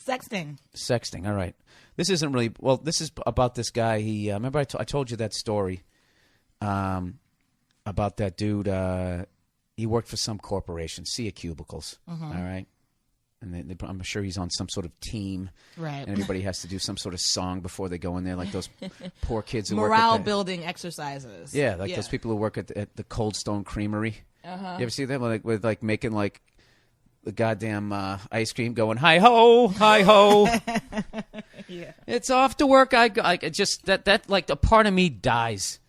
Sexting. All right. This isn't really well. This is about this guy. He remember I told you that story about that dude. He worked for some corporation, Sea Cubicles. All right. And I'm sure he's on some sort of team. Right. And everybody has to do some sort of song before they go in there, like those poor kids who morale work at building exercises. Yeah, like those people who work at the Cold Stone Creamery. You ever see them with making like the goddamn ice cream going hi ho, hi ho. Yeah. It's off to work. I just that like a part of me dies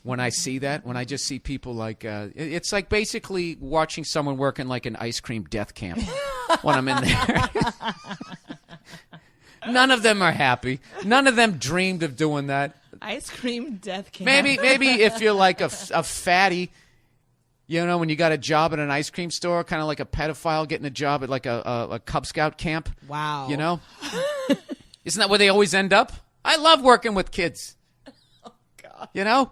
when I see that. When I just see people like it's like basically watching someone work in like an ice cream death camp when I'm in there. None of them are happy. None of them dreamed of doing that. Ice cream death camp. Maybe if you're like a fatty. You know, when you got a job at an ice cream store, kind of like a pedophile getting a job at like a Cub Scout camp. Wow. You know? Isn't that where they always end up? I love working with kids. Oh, God. You know?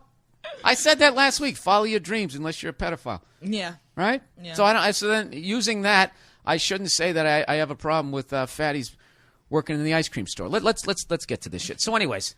I said that last week. Follow your dreams unless you're a pedophile. Yeah. Right? Yeah. So then using that, I shouldn't say that I have a problem with fatties working in the ice cream store. Let's get to this shit. So anyways.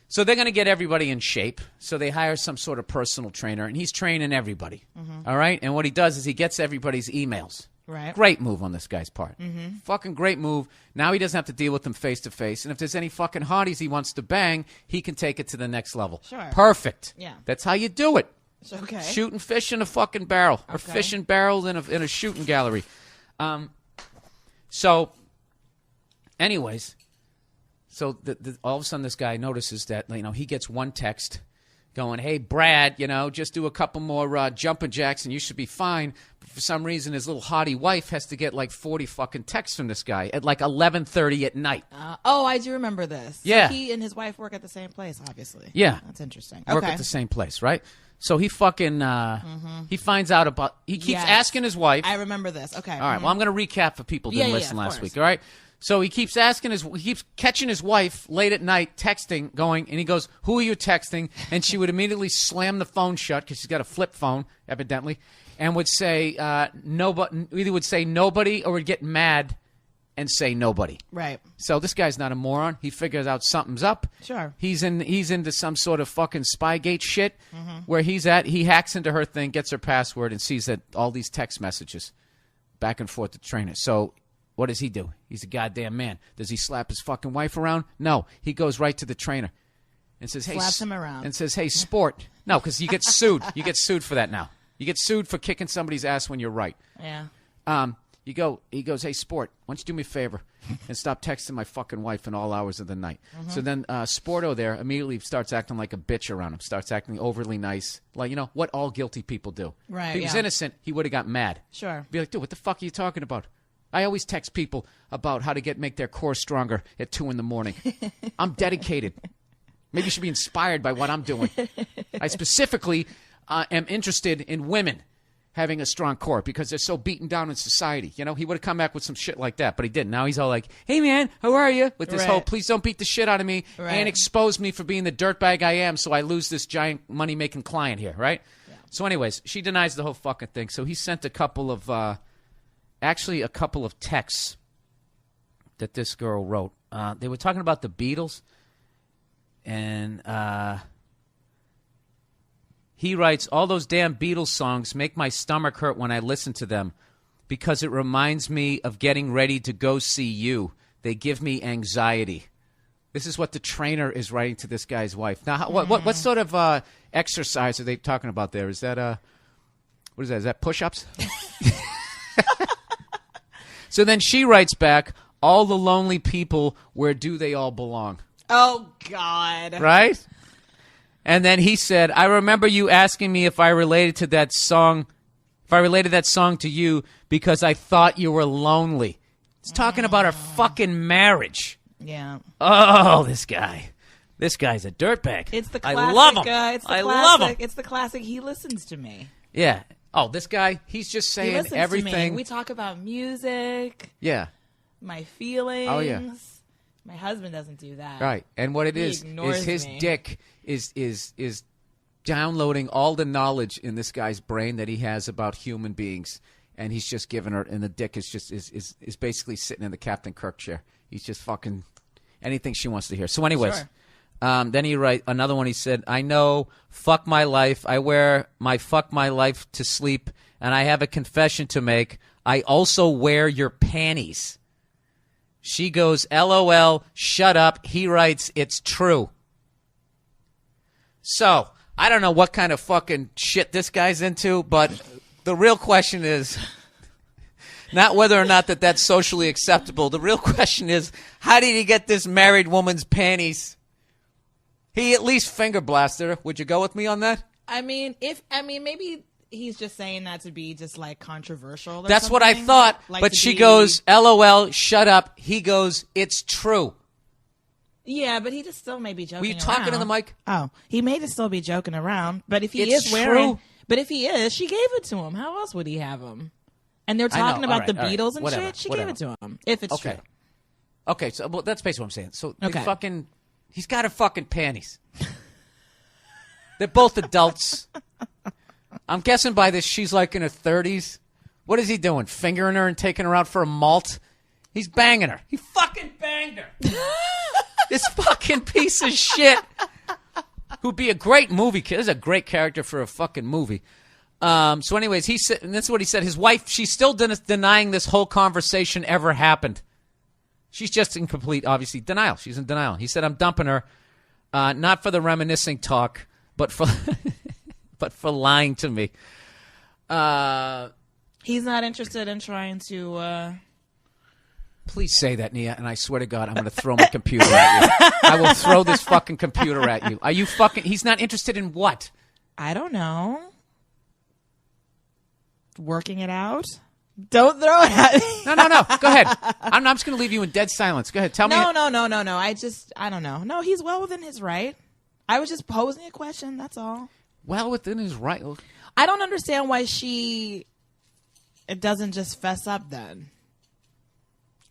So they're going to get everybody in shape. So they hire some sort of personal trainer, and he's training everybody. All right? And what he does is he gets everybody's emails. Right. Great move on this guy's part. Fucking great move. Now he doesn't have to deal with them face to face. And if there's any fucking hotties he wants to bang, he can take it to the next level. Sure. Perfect. Yeah. That's how you do it. Okay. Shooting fish in a fucking barrel. Or fishing barrels in a shooting gallery. So, anyways... So all of a sudden this guy notices that, you know, he gets one text going, hey, Brad, you know, just do a couple more jumping jacks and you should be fine. But for some reason, his little hottie wife has to get like 40 fucking texts from this guy at like 11:30 at night. I do remember this. Yeah. So he and his wife work at the same place, obviously. Yeah. That's interesting. Work at the same place, right? So he fucking, he finds out about, he keeps asking his wife. I remember this. Okay. All right, well, I'm going to recap for people who didn't listen last week, all right? So he keeps catching his wife late at night texting, going, and he goes, who are you texting? And she would immediately slam the phone shut because she's got a flip phone, evidently, and would say nobody, either would say nobody or would get mad and say nobody. Right. So this guy's not a moron. He figures out something's up. Sure. He's into some sort of fucking Spygate shit where he's at. He hacks into her thing, gets her password, and sees that all these text messages back and forth to trainer. So what does he do? He's a goddamn man. Does he slap his fucking wife around? No. He goes right to the trainer and says, "Hey," slaps him around and says, "Hey, sport." No, because you get sued. You get sued for that now. You get sued for kicking somebody's ass when you're right. Yeah. He goes, "Hey, sport, why don't you do me a favor and stop texting my fucking wife in all hours of the night?" So then Sporto there immediately starts acting like a bitch around him, starts acting overly nice, like, you know, what all guilty people do. Right, If he was innocent, he would have got mad. Sure. Be like, dude, what the fuck are you talking about? I always text people about how to make their core stronger at 2 a.m. I'm dedicated. Maybe you should be inspired by what I'm doing. I specifically am interested in women having a strong core because they're so beaten down in society. You know, he would have come back with some shit like that, but he didn't. Now he's all like, "Hey, man, how are you?" With this whole, "Please don't beat the shit out of me and expose me for being the dirtbag I am so I lose this giant money-making client here," right? Yeah. So anyways, she denies the whole fucking thing. So he sent a couple of texts that this girl wrote. They were talking about the Beatles, and he writes, "All those damn Beatles songs make my stomach hurt when I listen to them because it reminds me of getting ready to go see you. They give me anxiety." This is what the trainer is writing to this guy's wife. Now, what sort of exercise are they talking about there? Is that what is that? Is that push-ups? So then she writes back, "All the lonely people, where do they all belong?" Oh, God. Right? And then he said, "I remember you asking me if I related that song to you because I thought you were lonely." It's talking about our fucking marriage. Yeah. Oh, this guy. This guy's a dirtbag. It's the classic. I love him. Love him. It's the classic. He listens to me. Yeah. Oh, this guy, he's just saying everything. To me. We talk about music. Yeah. My feelings. Oh, yeah. My husband doesn't do that. Right. And what it is his dick is downloading all the knowledge in this guy's brain that he has about human beings. and he's just giving her, and the dick is just is basically sitting in the Captain Kirk chair. He's just fucking anything she wants to hear. So, anyways. Sure. Then he write another one. He said, I know, fuck my life. I wear my fuck my life to sleep, and I have a confession to make. I also wear your panties. She goes, LOL, shut up. He writes, it's true. So, I don't know what kind of fucking shit this guy's into, but the real question is not whether or not that's socially acceptable. The real question is, how did he get this married woman's panties? He at least finger blasted her. Would you go with me on that? I mean, maybe he's just saying that to be just like controversial. Or That's something. what I thought. Like but she goes, LOL, shut up. He goes, it's true. Yeah, but he just still may be joking. Were you talking around. to the mic? Oh, he may just still be joking around. But if he It's is wearing, true. but if he is, she gave it to him. How else would he have him? And they're talking about the Beatles and whatever, shit. She whatever. gave it to him. If it's true. Okay, so well, that's basically what I'm saying. So Okay. he's got her fucking panties. They're both adults. I'm guessing by this she's like in her 30s. What is he doing? Fingering her and taking her out for a malt? He's banging her. He fucking banged her. This fucking piece of shit. Who'd be a great movie kid. This is a great character for a fucking movie. So anyways, he said, and that's what he said. His wife, she's still denying this whole conversation ever happened. She's just in complete, obviously, denial. She's in denial. He said, I'm dumping her, not for the reminiscing talk, but for but for lying to me. He's not interested in trying to. Please say that, Nia, and I swear to God, I'm going to throw my computer at you. I will throw this fucking computer at you. Are you fucking... He's not interested in what? I don't know. Working it out? Don't throw it at me. No. Go ahead. I'm just going to leave you in dead silence. Go ahead. Tell me... No. I don't know. No, he's well within his right. I was just posing a question. That's all. Well within his right. I don't understand why it doesn't just fess up then.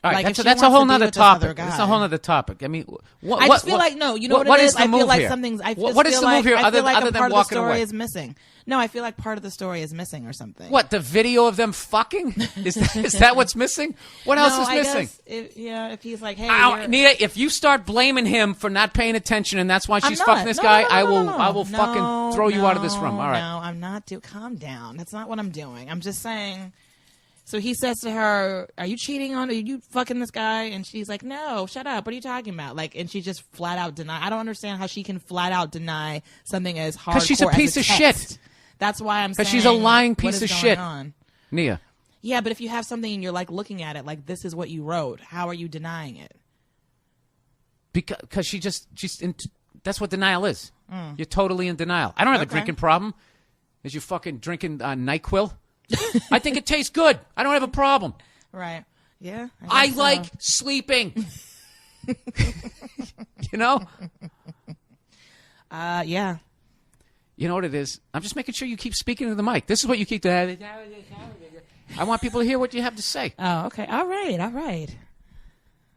All right, Like, that's a whole nother topic. That's a whole nother topic. I mean, I just feel like no. You know what it is? the I move feel like here? something's. What is the move here? Other part than of the walking story away, is missing. No, I feel like part of the story is missing or something. What, the video of them fucking? Is that what's missing? What else is missing? If he's like, hey, Nia, if you start blaming him for not paying attention and that's why she's fucking this No, guy, no, I will fucking throw you out of this room. All right. No, I'm not. Calm down. That's not what I'm doing. I'm just saying. So he says to her, are you cheating on, are you fucking this guy? And she's like, no, shut up. What are you talking about? Like, and she just flat out deny. I don't understand how she can flat out deny something as hardcore Because she's a piece of text. shit. That's why I'm saying. Because she's a lying piece what of is shit. going on? Nia. Yeah, but if you have something and you're like looking at it, like this is what you wrote, how are you denying it? Because that's what denial is. You're totally in denial. I don't have a drinking problem. Is you fucking drinking NyQuil? I think it tastes good. I don't have a problem. Right. Yeah. I like sleeping. You know? Yeah. You know what it is? I'm just making sure you keep speaking to the mic. This is what you keep doing. I want people to hear what you have to say. Oh, okay. All right.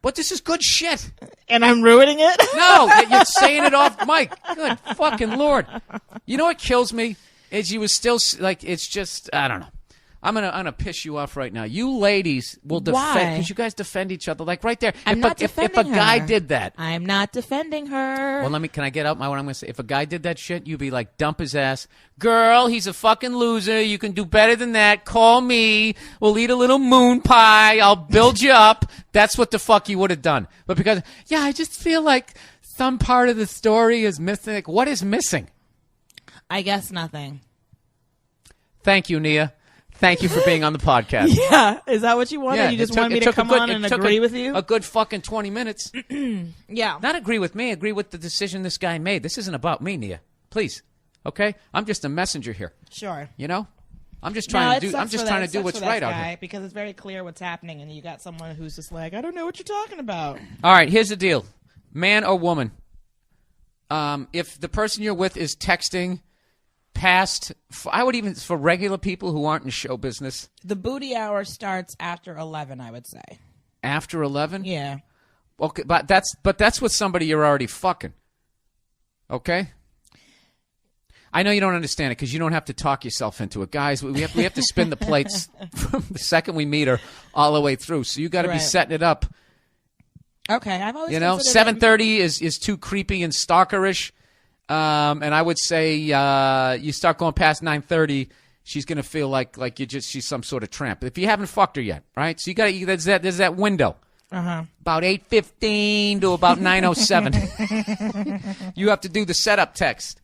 But this is good shit. And I'm ruining it? No, you're saying it off mic. Good fucking Lord. You know what kills me? Is you was still, like, it's just, I don't know. I'm gonna piss you off right now. You ladies will defend, because you guys defend each other, like right there. I'm not defending if a guy her. did that. I'm not defending her. Well, can I get out what I'm gonna say? If a guy did that shit, you'd be like, dump his ass. Girl, he's a fucking loser. You can do better than that. Call me. We'll eat a little moon pie. I'll build you up. That's what the fuck you would have done. But because, I just feel like some part of the story is missing. Like, what is missing? I guess nothing. Thank you, Nia. Thank you for being on the podcast. Yeah. Is that what you wanted? You just wanted me to come on and agree with you? A good fucking 20 minutes. Yeah. Not agree with me. Agree with the decision this guy made. This isn't about me, Nia. Please. Okay? I'm just a messenger here. Sure. You know? I'm just trying to do what's right out here. Because it's very clear what's happening, and you got someone who's just like, I don't know what you're talking about. All right, here's the deal. Man or woman, if the person you're with is texting past, I would even, for regular people who aren't in show business. The booty hour starts after 11, I would say. After 11? Yeah. Okay, but that's with somebody you're already fucking. Okay? I know you don't understand it because you don't have to talk yourself into it. Guys, we have to spin the plates from the second we meet her all the way through. So you got to be setting it up. Okay, I've always 7:30 is too creepy and stalkerish. And I would say you start going past 9:30, she's gonna feel like she's some sort of tramp. If you haven't fucked her yet, right? So there's that window. About 8:15 to about 9:07. You have to do the setup text,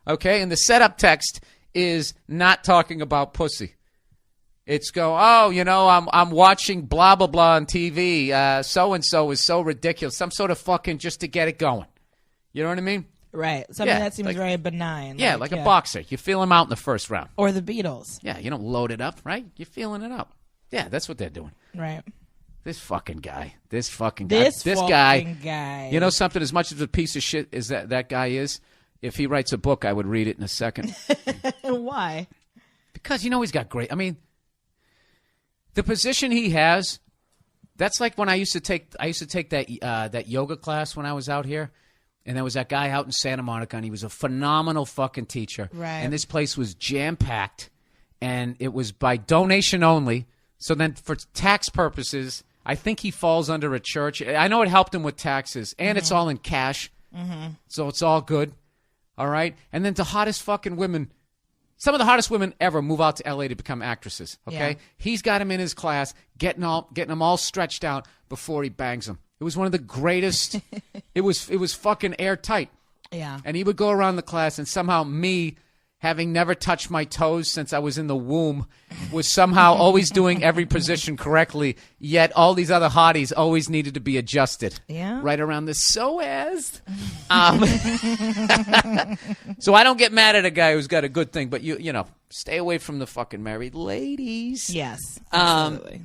okay? And the setup text is not talking about pussy. It's I'm watching blah blah blah on TV. So and so is so ridiculous. Some sort of fucking just to get it going. You know what I mean? Right. Something that seems very benign. Yeah, like a boxer. You feel him out in the first round. Or the Beatles. Yeah, you don't load it up, right? You're feeling it up. Yeah, that's what they're doing. Right. This fucking guy. This fucking guy. You know something? As much of a piece of shit as that guy is, if he writes a book, I would read it in a second. Why? Because he's got great. I mean, the position he has. That's like when I used to take that yoga class when I was out here, and there was that guy out in Santa Monica, and he was a phenomenal fucking teacher. Right. And this place was jam packed, and it was by donation only. So then, for tax purposes, I think he falls under a church. I know it helped him with taxes, and it's all in cash, so it's all good. All right, and then the hottest fucking women. Some of the hottest women ever move out to L.A. to become actresses, okay? Yeah. He's got them in his class, getting them all stretched out before he bangs them. It was one of the greatest. It was fucking airtight. Yeah. And he would go around the class, and somehow me, having never touched my toes since I was in the womb, was somehow always doing every position correctly, yet all these other hotties always needed to be adjusted. Yeah. Right around the psoas. So I don't get mad at a guy who's got a good thing, but you stay away from the fucking married ladies. Yes, absolutely.